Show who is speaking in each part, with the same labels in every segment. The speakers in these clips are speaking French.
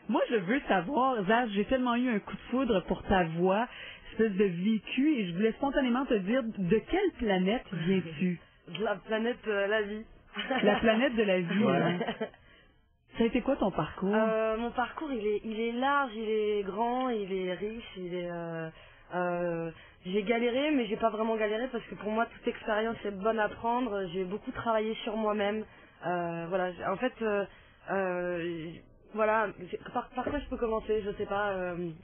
Speaker 1: Moi, je veux savoir, Zaz, j'ai tellement eu un coup de foudre pour ta voix, espèce de vécu, et je voulais spontanément te dire, de quelle planète viens-tu?
Speaker 2: De la planète la vie.
Speaker 1: La planète de la vie,
Speaker 3: Ouais.
Speaker 1: hein. Ça a été quoi ton parcours?
Speaker 2: Mon parcours, il est large, il est grand, il est riche, j'ai galéré, mais j'ai pas vraiment galéré parce que pour moi, toute expérience est bonne à prendre. J'ai beaucoup travaillé sur moi-même. Voilà, en fait, voilà, par quoi je peux commencer, je sais pas.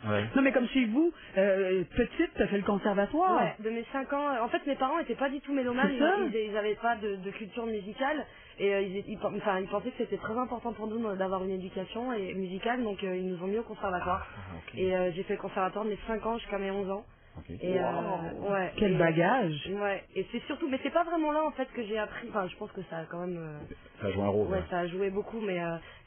Speaker 3: Ouais.
Speaker 1: Non, mais comme chez vous, petite, t'as fait le conservatoire.
Speaker 2: Ouais, de mes 5 ans. En fait, mes parents étaient pas du tout mélomanes,
Speaker 1: C'est ça.
Speaker 2: ils avaient pas de culture musicale et ils pensaient que c'était très important pour nous d'avoir une éducation musicale, donc ils nous ont mis au conservatoire.
Speaker 3: Ok.
Speaker 2: Et j'ai fait le conservatoire de mes 5 ans jusqu'à mes 11 ans.
Speaker 3: Ok.
Speaker 2: Et ouais.
Speaker 1: Quel bagage.
Speaker 2: Ouais, et c'est surtout, mais c'est pas vraiment là en fait que j'ai appris. Enfin, je pense que ça a quand même.
Speaker 3: Ça joue un rôle.
Speaker 2: Ouais,
Speaker 3: hein.
Speaker 2: ça a joué beaucoup, mais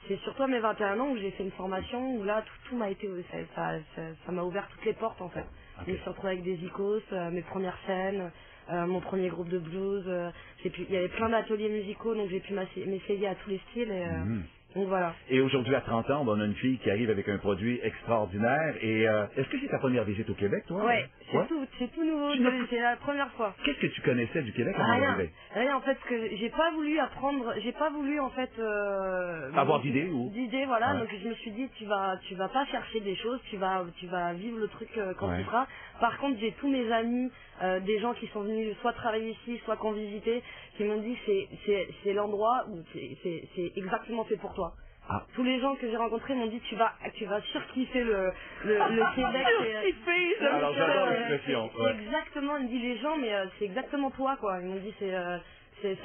Speaker 2: c'est surtout à mes 21 ans où j'ai fait une formation où là tout m'a été, ça m'a ouvert toutes les portes en fait.
Speaker 3: Ok.
Speaker 2: Je me suis retrouvée avec des icônes, mes premières scènes, mon premier groupe de blues. Il y avait plein d'ateliers musicaux, donc j'ai pu m'essayer à tous les styles. Et,
Speaker 3: Mhm.
Speaker 2: donc voilà.
Speaker 3: Et aujourd'hui, à 30 ans, on a une fille qui arrive avec un produit extraordinaire. Et est-ce que c'est ta première visite au Québec, toi?
Speaker 2: Ouais,
Speaker 3: Ouais?
Speaker 2: c'est tout nouveau, c'est la première fois.
Speaker 3: Qu'est-ce que tu connaissais du Québec avant
Speaker 2: Rien,
Speaker 3: d'arriver?
Speaker 2: rien en fait, que j'ai pas voulu apprendre, j'ai pas voulu en fait
Speaker 3: Avoir d'idées ou?
Speaker 2: d'idées, voilà.
Speaker 3: Ouais.
Speaker 2: Donc je me suis dit tu vas pas chercher des choses, tu vas vivre le truc quand
Speaker 3: Ouais.
Speaker 2: tu seras. Par contre, j'ai tous mes amis, des gens qui sont venus soit travailler ici, soit qu'on visitait, qui m'ont dit c'est l'endroit où c'est exactement fait pour toi.
Speaker 3: Ah.
Speaker 2: Tous les gens que j'ai rencontrés m'ont dit tu vas surkiffer le Québec.
Speaker 1: Surkiffer, ça.
Speaker 3: Alors, j'adore l'expression,
Speaker 2: C'est
Speaker 3: ouais.
Speaker 2: exactement, ils me disent les gens, mais c'est exactement toi quoi. Ils m'ont dit c'est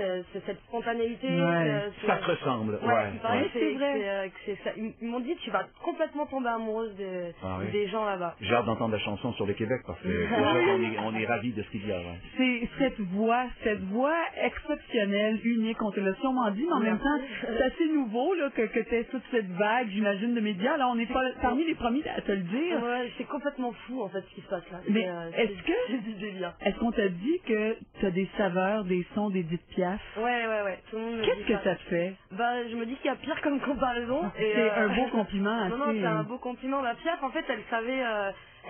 Speaker 2: cette spontanéité.
Speaker 1: Ouais.
Speaker 3: Ça te ressemble.
Speaker 2: Ouais, il paraît
Speaker 1: Ouais,
Speaker 2: que
Speaker 1: c'est vrai.
Speaker 2: que c'est ça. Ils m'ont dit tu vas complètement tomber amoureuse
Speaker 3: Ah oui.
Speaker 2: des gens là-bas.
Speaker 3: J'ai hâte d'entendre la chanson sur le Québec parce que déjà, on est ravis de ce qu'il y a. Ouais.
Speaker 1: C'est cette voix exceptionnelle, unique, on te l'a sûrement dit, mais en même temps, c'est assez nouveau là, que t'aies toute cette vague, j'imagine, de médias. Là, on n'est pas parmi les premiers à te le dire.
Speaker 2: Ouais, c'est complètement fou en fait ce qui se passe là.
Speaker 1: Mais est-ce
Speaker 2: c'est du délire.
Speaker 1: est-ce qu'on t'a dit que t'as des saveurs, des sons d'Edith Piaf?
Speaker 2: Ouais, tout le monde me dit
Speaker 1: Qu'est-ce que ça te fait?
Speaker 2: Bah, je me dis qu'il y a pire comme comparaison. Et,
Speaker 1: C'est un beau compliment.
Speaker 2: Non,
Speaker 1: assez-
Speaker 2: c'est un beau compliment. La Piaf, en fait, elle savait,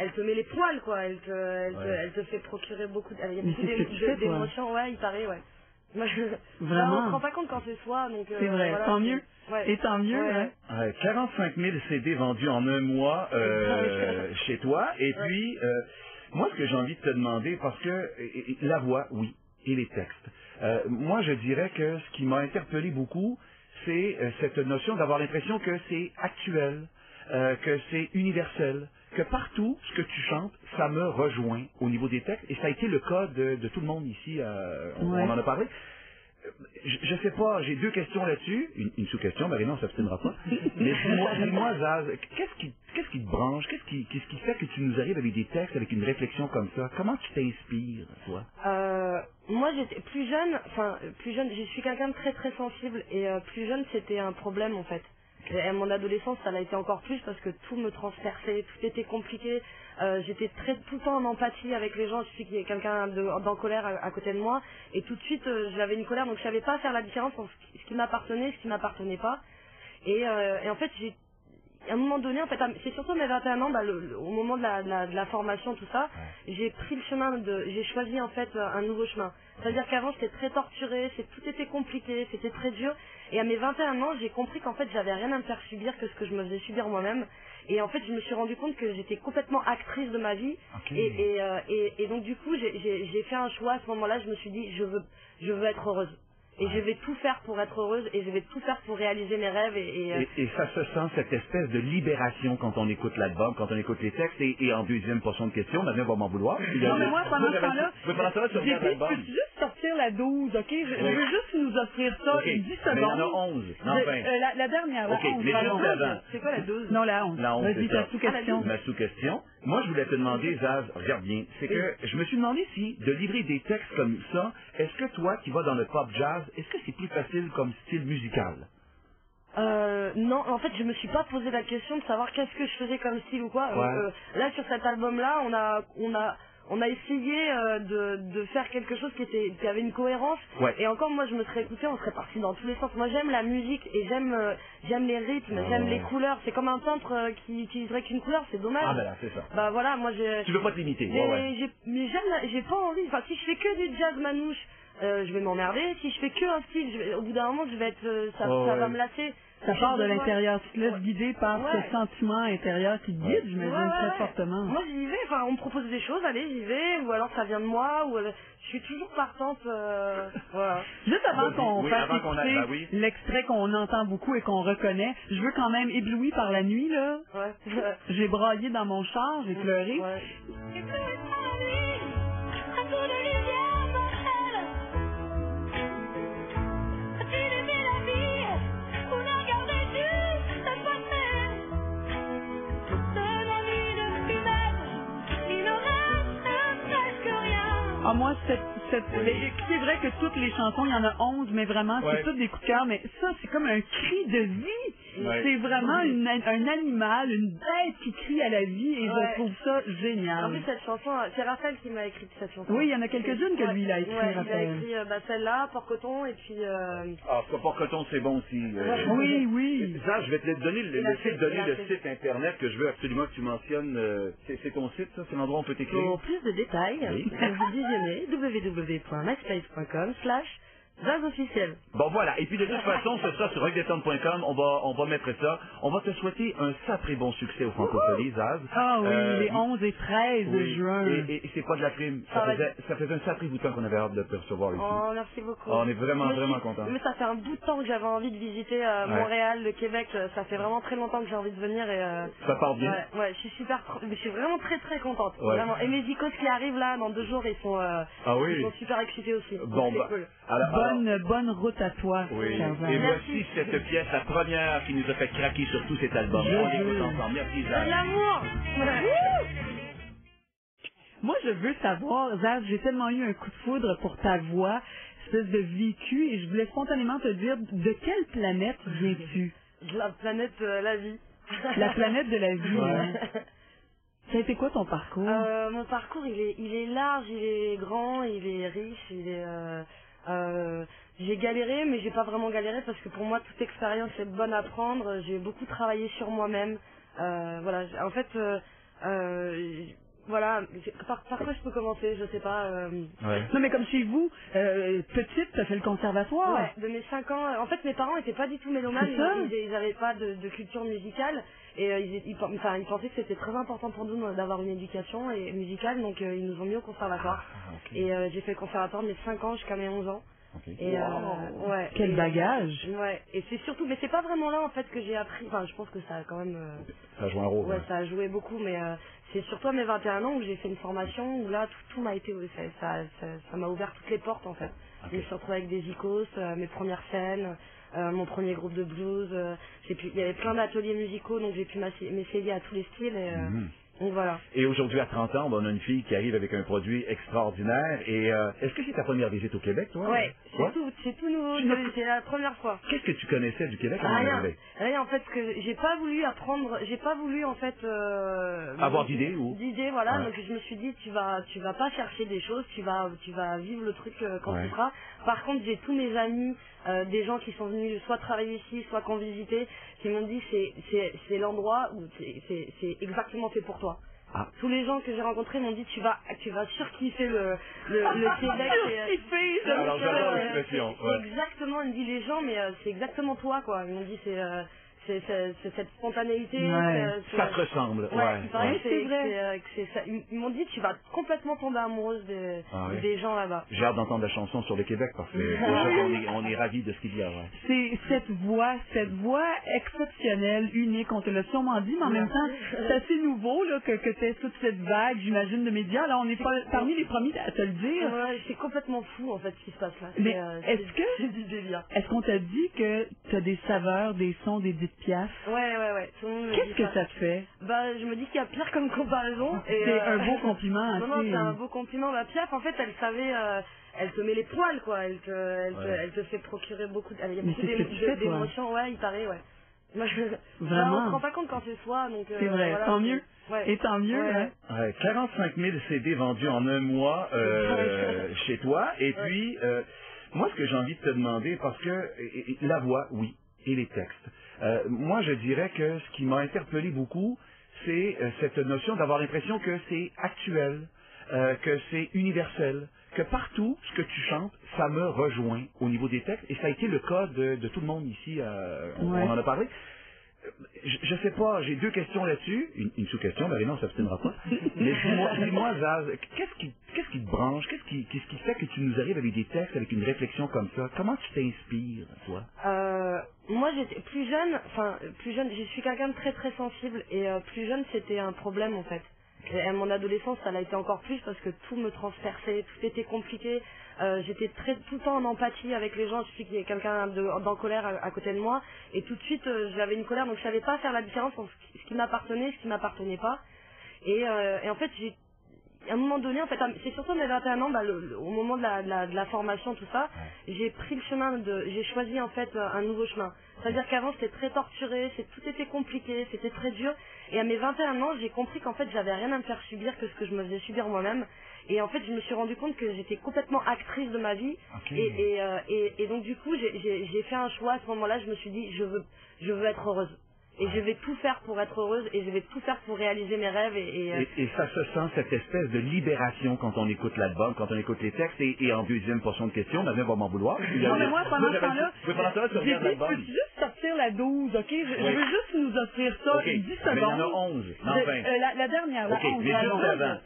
Speaker 2: elle te met les poils, quoi.
Speaker 3: Ouais.
Speaker 2: Elle te fait procurer beaucoup
Speaker 1: Mais
Speaker 2: beaucoup
Speaker 1: c'est ce que tu fais, toi.
Speaker 2: d'émotions. Ouais, il paraît, ouais. Moi,
Speaker 1: Vraiment.
Speaker 2: on se rend pas compte quand c'est soi, donc.
Speaker 1: C'est vrai,
Speaker 2: voilà,
Speaker 1: tant mieux.
Speaker 2: Ouais.
Speaker 1: Et tant mieux,
Speaker 2: Ouais.
Speaker 1: hein.
Speaker 3: 45 000 CD vendus en un mois chez toi. Et puis, moi, ce que j'ai envie de te demander, parce que la voix, oui, et les textes. Moi, je dirais que ce qui m'a interpellé beaucoup, c'est cette notion d'avoir l'impression que c'est actuel, que c'est universel, que partout, ce que tu chantes, ça me rejoint au niveau des textes. Et ça a été le cas de tout le monde ici. On en a parlé. Je sais pas, j'ai deux questions là-dessus. Une sous-question, Marina, on s'abstiendra pas. Mais dis-moi, Zaz, qu'est-ce qui te branche? Qu'est-ce qui fait que tu nous arrives avec des textes, avec une réflexion comme ça? Comment tu t'inspires, toi?
Speaker 2: Moi, j'étais plus jeune, je suis quelqu'un de très très sensible et plus jeune, c'était un problème en fait. Et à mon adolescence, ça l'a été encore plus parce que tout me transperçait, tout était compliqué. J'étais tout le temps en empathie avec les gens. Je suis qu'il y ait quelqu'un d'en colère à côté de moi et tout de suite, j'avais une colère, donc je savais pas faire la différence entre ce qui m'appartenait et ce qui m'appartenait pas. Et en fait, à un moment donné, en fait, c'est surtout à mes 21 ans, au moment de la formation, tout ça, j'ai pris le chemin j'ai choisi en fait un nouveau chemin. C'est-à-dire qu'avant j'étais très torturée, tout était compliqué, c'était très dur. Et à mes 21 ans, j'ai compris qu'en fait j'avais rien à me faire subir que ce que je me faisais subir moi-même. Et en fait, je me suis rendu compte que j'étais complètement actrice de ma vie.
Speaker 3: Okay.
Speaker 2: Et donc du coup, j'ai fait un choix à ce moment-là. Je me suis dit, je veux être heureuse. Et je vais tout faire pour être heureuse et je vais tout faire pour réaliser mes rêves.
Speaker 3: Et ça se sent, cette espèce de libération quand on écoute l'album, quand on écoute les textes. Et en deuxième portion de question, Madeleine va m'en vouloir.
Speaker 1: Non, mais moi, pendant ce temps-là,
Speaker 3: tu regardes l'album.
Speaker 1: peux-tu juste sortir la 12, OK? Je veux juste nous offrir ça,
Speaker 3: Okay.
Speaker 1: 10
Speaker 3: Mais il y en a
Speaker 1: secondes.
Speaker 3: 11. Non, 20.
Speaker 1: La dernière, la
Speaker 3: OK,
Speaker 1: 11.
Speaker 3: mais
Speaker 1: pardon.
Speaker 3: juste avant.
Speaker 2: C'est quoi la 12?
Speaker 1: Non, la 11.
Speaker 3: La 11,
Speaker 1: Vas-y,
Speaker 3: c'est ça.
Speaker 1: ta sous-question.
Speaker 3: Ma sous-question. Moi, je voulais te demander, Zaz, regarde bien, c'est que je me suis demandé si, de livrer des textes comme ça, est-ce que toi, qui vas dans le pop jazz, est-ce que c'est plus facile comme style musical?
Speaker 2: Non, en fait, je me suis pas posé la question de savoir qu'est-ce que je faisais comme style ou quoi.
Speaker 3: Ouais.
Speaker 2: Là, sur cet album-là, on a essayé de faire quelque chose qui avait une cohérence.
Speaker 3: Ouais.
Speaker 2: Et encore, moi, je me serais écouté, on serait parti dans tous les sens. Moi, j'aime la musique et j'aime les rythmes, j'aime les couleurs. C'est comme un peintre qui utiliserait qu'une couleur, c'est dommage.
Speaker 3: Ah ben là, c'est ça.
Speaker 2: Bah voilà, moi
Speaker 3: Tu veux pas te limiter. Ouais.
Speaker 2: mais j'ai pas envie. Enfin, si je fais que du jazz manouche, je vais m'emmerder. Si je fais que un style, au bout d'un moment, je vais être, ça va me lasser.
Speaker 1: Ça part de l'intérieur, tu te laisses guider par ce sentiment intérieur qui te guide, j'imagine, très fortement.
Speaker 2: Moi, j'y vais, enfin, on me propose des choses, allez, j'y vais, ou alors ça vient de moi, ou je suis toujours partante, voilà.
Speaker 1: Juste avant qu'on fasse écouter l'extrait qu'on entend beaucoup et qu'on reconnaît, je veux quand même, ébloui par la nuit, là, j'ai braillé dans mon char, j'ai pleuré. Ah, moi, c'est vrai que toutes les chansons, il y en a 11, mais vraiment, c'est toutes des coups de cœur, mais ça, c'est comme un cri de vie. Ouais. C'est vraiment un animal, une bête qui crie à la vie, et je trouve ça génial.
Speaker 2: En plus, cette chanson, c'est Raphaël qui m'a écrit cette chanson.
Speaker 1: Oui, il y en a quelques-unes que lui, il a écrit, Raphaël.
Speaker 2: Il a écrit celle-là, Port-Coton, et puis...
Speaker 3: Ah, Port-Coton, c'est bon aussi.
Speaker 1: Oui.
Speaker 3: Ça, je vais te donner le site internet que je veux absolument que tu mentionnes. C'est ton site, ça? C'est l'endroit où on peut t'écrire?
Speaker 2: Pour plus de détails, vous visionnez www.myspace.com/Jazz officiel.
Speaker 3: Bon voilà, et puis de toute façon, ce sera sur rockdétente.com, on va mettre ça. On va te souhaiter un sacré bon succès au Francophonie, Zaz.
Speaker 1: Ah oui, les 11 et 13 juin.
Speaker 3: Et c'est pas de la prime, ça faisait un sacré bout de temps qu'on avait hâte de te recevoir ici.
Speaker 2: Oh, merci beaucoup.
Speaker 3: On est vraiment contents.
Speaker 2: Mais ça fait un bout de temps que j'avais envie de visiter Montréal, le Québec, ça fait vraiment très longtemps que j'ai envie de venir et...
Speaker 3: Ça part bien.
Speaker 2: Ouais, je suis vraiment très très contente. Vraiment. Et mes icônes qui arrivent là, dans 2 jours, ils sont super excités aussi.
Speaker 3: Bon,
Speaker 2: c'est cool.
Speaker 1: Bonne route à toi, Tarzan.
Speaker 3: Et voici cette pièce, la première qui nous a fait craquer sur tout cet album. On l'écoute ensemble. Merci, Zaz.
Speaker 2: De l'amour!
Speaker 1: Moi, je veux savoir, Zaz, j'ai tellement eu un coup de foudre pour ta voix, espèce de vécu, et je voulais spontanément te dire, de quelle planète viens-tu?
Speaker 2: De la planète la vie.
Speaker 1: La planète de la vie, hein? Ça a été quoi ton parcours?
Speaker 2: Mon parcours, il est large, il est grand, il est riche, il est... j'ai galéré, mais j'ai pas vraiment galéré parce que pour moi toute expérience est bonne à prendre. J'ai beaucoup travaillé sur moi-même. Voilà, en fait, voilà. Par quoi je peux commencer? Je sais pas.
Speaker 1: Non, mais comme chez vous, petite, t'as fait le conservatoire.
Speaker 2: Ouais, de mes 5 ans. En fait, mes parents étaient pas du tout mélomanes. Ils avaient pas de culture musicale. Et ils pensaient que c'était très important pour nous d'avoir une éducation musicale, donc ils nous ont mis au conservatoire. Et j'ai fait le conservatoire de mes 5 ans jusqu'à mes 11 ans. Et
Speaker 1: quel bagage!
Speaker 2: Ouais, et c'est surtout, mais c'est pas vraiment là en fait que j'ai appris, enfin je pense que ça a quand même...
Speaker 3: ça a joué un rôle.
Speaker 2: Ouais, ça a joué beaucoup, mais c'est surtout à mes 21 ans où j'ai fait une formation où là tout m'a été... Ça m'a ouvert toutes les portes en fait. Je me suis retrouvée avec des icônes, mes premières scènes... mon premier groupe de blues, il y avait plein d'ateliers musicaux, donc j'ai pu m'essayer à tous les styles et donc voilà.
Speaker 3: Et aujourd'hui à 30 ans, on a une fille qui arrive avec un produit extraordinaire et est-ce que c'est ta première visite au Québec, toi?
Speaker 2: Ouais, c'est tout nouveau, c'est la première fois.
Speaker 3: Qu'est-ce que tu connaissais du Québec?
Speaker 2: Rien en fait, que j'ai pas voulu apprendre, j'ai pas voulu en fait
Speaker 3: avoir d'idées
Speaker 2: voilà, donc je me suis dit tu vas pas chercher des choses, tu vas vivre le truc quand tu seras. Par contre, j'ai tous mes amis, des gens qui sont venus soit travailler ici, soit qu'on visitait, qui m'ont dit c'est l'endroit où c'est exactement fait pour toi. Tous les gens que j'ai rencontrés m'ont dit tu vas surkiffer le Québec.
Speaker 3: Alors j'adore l'expression.
Speaker 2: Exactement, ils me disent les gens, mais c'est exactement toi quoi. Ils m'ont dit c'est cette spontanéité.
Speaker 3: Ça te ressemble.
Speaker 2: C'est vrai. Ils m'ont dit tu vas complètement tomber amoureuse des gens là-bas.
Speaker 3: J'ai hâte d'entendre la chanson sur le Québec parce que déjà on est ravis de ce qu'il y a.
Speaker 1: C'est cette voix exceptionnelle, unique, on te l'a sûrement dit, mais en même temps, c'est assez nouveau là, que t'aies toute cette vague, j'imagine, de médias. Là, on n'est pas parmi les premiers à te le dire.
Speaker 2: Ouais, c'est complètement fou en fait ce qui se passe là.
Speaker 1: Mais
Speaker 2: c'est du délire.
Speaker 1: Est-ce qu'on t'a dit que t'as des saveurs, des sons, des Piaf?
Speaker 2: Ouais.
Speaker 1: Qu'est-ce que ça te fait?
Speaker 2: Je me dis qu'il y a pire comme comparaison.
Speaker 1: C'est un beau compliment.
Speaker 2: Non, c'est un beau compliment. Piaf, en fait, elle savait, elle te met les poils, quoi. Elle te fait procurer beaucoup d'émotions. Ouais, il paraît, ouais.
Speaker 1: Vraiment.
Speaker 2: On se rend pas compte quand c'est soi, donc...
Speaker 1: c'est vrai, voilà, tant mieux.
Speaker 2: Ouais.
Speaker 1: Et tant mieux,
Speaker 2: ouais.
Speaker 3: Ouais, 45 000 CD vendus en un mois chez toi. Et puis, moi, ce que j'ai envie de te demander, parce que la voix, oui, et les textes. Moi, je dirais que ce qui m'a interpellé beaucoup, c'est cette notion d'avoir l'impression que c'est actuel, que c'est universel, que partout, ce que tu chantes, ça me rejoint au niveau des textes. Et ça a été le cas de tout le monde ici. On en a parlé. Je sais pas, j'ai deux questions là-dessus. Une sous-question, Marie, non, ça s'abstiendra pas. Mais dis-moi, Zaz, qu'est-ce qui te branche? Qu'est-ce qui fait que tu nous arrives avec des textes, avec une réflexion comme ça? Comment tu t'inspires, toi?
Speaker 2: Moi, j'étais plus jeune, je suis quelqu'un de très très sensible, et plus jeune, c'était un problème, en fait. Et à mon adolescence, ça l'a été encore plus parce que tout me transperçait, tout était compliqué. J'étais tout le temps en empathie avec les gens. Je suis qu'il y a quelqu'un d'en colère à côté de moi, et tout de suite j'avais une colère, donc je savais pas faire la différence entre ce qui m'appartenait et ce qui m'appartenait pas. Et en fait, à un moment donné, en fait, c'est surtout à mes 21 ans, au moment de la formation, tout ça, j'ai pris le chemin j'ai choisi en fait un nouveau chemin. C'est-à-dire qu'avant c'était très torturé, tout était compliqué, c'était très dur. Et à mes 21 ans, j'ai compris qu'en fait j'avais rien à me faire subir que ce que je me faisais subir moi-même. Et en fait, je me suis rendu compte que j'étais complètement actrice de ma vie. Okay. Et donc du coup, j'ai fait un choix à ce moment-là. Je me suis dit, je veux être heureuse. Et je vais tout faire pour être heureuse, et je vais tout faire pour réaliser mes rêves.
Speaker 3: Et ça se sent, cette espèce de libération quand on écoute l'album, quand on écoute les textes. Et en deuxième portion de question, Marie va m'en vouloir.
Speaker 1: Non, mais moi, pendant ce temps-là,
Speaker 3: tu regardes l'album.
Speaker 1: Peux-tu juste sortir la 12, OK? Je veux juste nous offrir ça, 10 secondes.
Speaker 3: Mais il y en a 11, non 20.
Speaker 1: La dernière, la 11.
Speaker 3: Mais juste avant.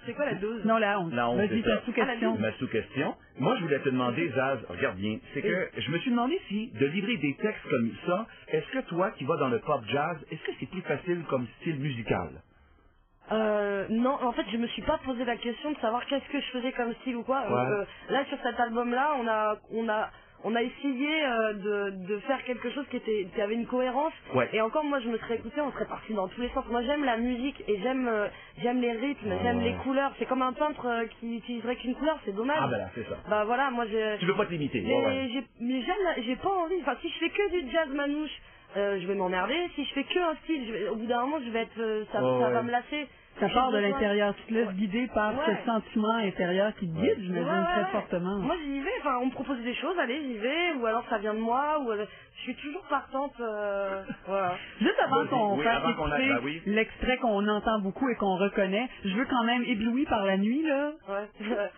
Speaker 2: C'est quoi la 12?
Speaker 1: Non, la 11.
Speaker 3: La 11,
Speaker 1: vas-y, ta sous-question.
Speaker 3: Ma sous-question. Moi, je voulais te demander, Zaz, regarde bien, c'est que je me suis demandé si, de livrer des textes comme ça, est-ce que toi, qui vas dans le pop jazz, est-ce que c'est plus facile comme style musical?
Speaker 2: Non, en fait, je me suis pas posé la question de savoir qu'est-ce que je faisais comme style ou quoi.
Speaker 3: Ouais.
Speaker 2: Là, sur cet album-là, on a essayé de faire quelque chose qui avait une cohérence.
Speaker 3: Ouais.
Speaker 2: Et encore, moi, je me serais écouté, on serait parti dans tous les sens. Moi, j'aime la musique et j'aime les rythmes, j'aime les couleurs. C'est comme un peintre qui utiliserait qu'une couleur, c'est dommage.
Speaker 3: Ah ben là, c'est ça.
Speaker 2: Bah voilà, moi
Speaker 3: tu veux pas te limiter.
Speaker 2: Mais j'ai pas envie. Enfin, si je fais que du jazz manouche, je vais m'emmerder. Si je fais que un style, au bout d'un moment, je vais être, ça va me lasser.
Speaker 1: Ça part de l'intérieur, tu te laisses guider par ce sentiment intérieur qui te guide, j'imagine, très fortement.
Speaker 2: Moi, j'y vais, enfin, on me propose des choses, allez, j'y vais, ou alors ça vient de moi, ou je suis toujours partante, voilà.
Speaker 1: Juste avant qu'on fasse écouter l'extrait qu'on entend beaucoup et qu'on reconnaît, je veux quand même, ébloui par la nuit, là,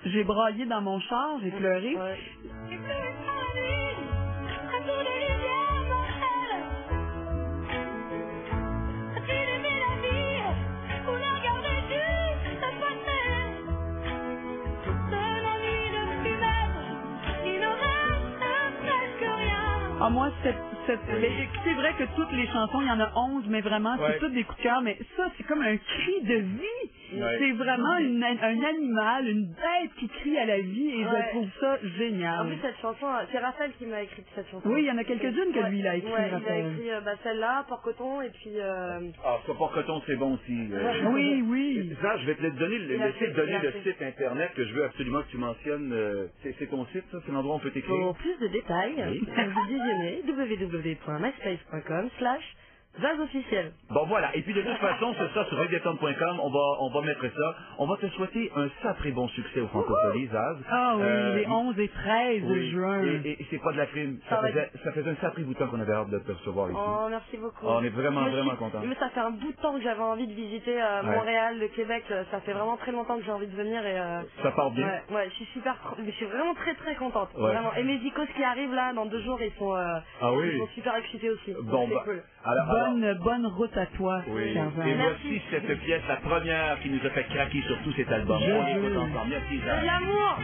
Speaker 1: j'ai braillé dans mon char, j'ai pleuré. Ah, moi, c'est vrai que toutes les chansons, il y en a 11, mais vraiment, c'est toutes des coups de cœur, mais ça, c'est comme un cri de vie. C'est vraiment un animal, une bête qui crie à la vie, et je trouve ça génial.
Speaker 2: En plus, cette chanson, c'est Raphaël qui m'a écrit cette chanson.
Speaker 1: Oui, il y en a quelques-unes que lui, il a écrit,
Speaker 2: Raphaël. Il a écrit celle-là, Port-Coton, et puis...
Speaker 3: Ah, ça, Port-Coton, c'est bon aussi.
Speaker 1: Oui.
Speaker 3: Ça, je vais te donner le site internet que je veux absolument que tu mentionnes. C'est ton site, ça? C'est l'endroit où on peut t'écrire?
Speaker 2: Pour plus de détails, vous visionnez www.myspace.com/VazOfficiel.
Speaker 3: Bon, voilà. Et puis, de toute façon, c'est ça sur reggaeton.com. On va mettre ça. On va te souhaiter un sacré bon succès au Francophonie, Zaz.
Speaker 1: Ah oui, les 11 et 13 juin.
Speaker 3: Et c'est pas de la crime. Ça faisait un sacré bout de temps qu'on avait hâte de te recevoir ici.
Speaker 2: Oh, merci beaucoup.
Speaker 3: On est vraiment contents.
Speaker 2: Mais ça fait un bout de temps que j'avais envie de visiter Montréal, le Québec. Ça fait vraiment très longtemps que j'ai envie de venir. Et,
Speaker 3: ça part bien.
Speaker 2: Ouais, je suis vraiment très très contente. Vraiment. Et mes icônes qui arrivent là, dans 2 jours, ils sont super excités aussi.
Speaker 3: Bon,
Speaker 2: c'est cool.
Speaker 1: Bonne route à toi,
Speaker 3: cher Zaz. Et voici cette pièce, la première qui nous a fait craquer sur tout cet album. On écoute ensemble. Merci, Zaz.
Speaker 2: De l'amour.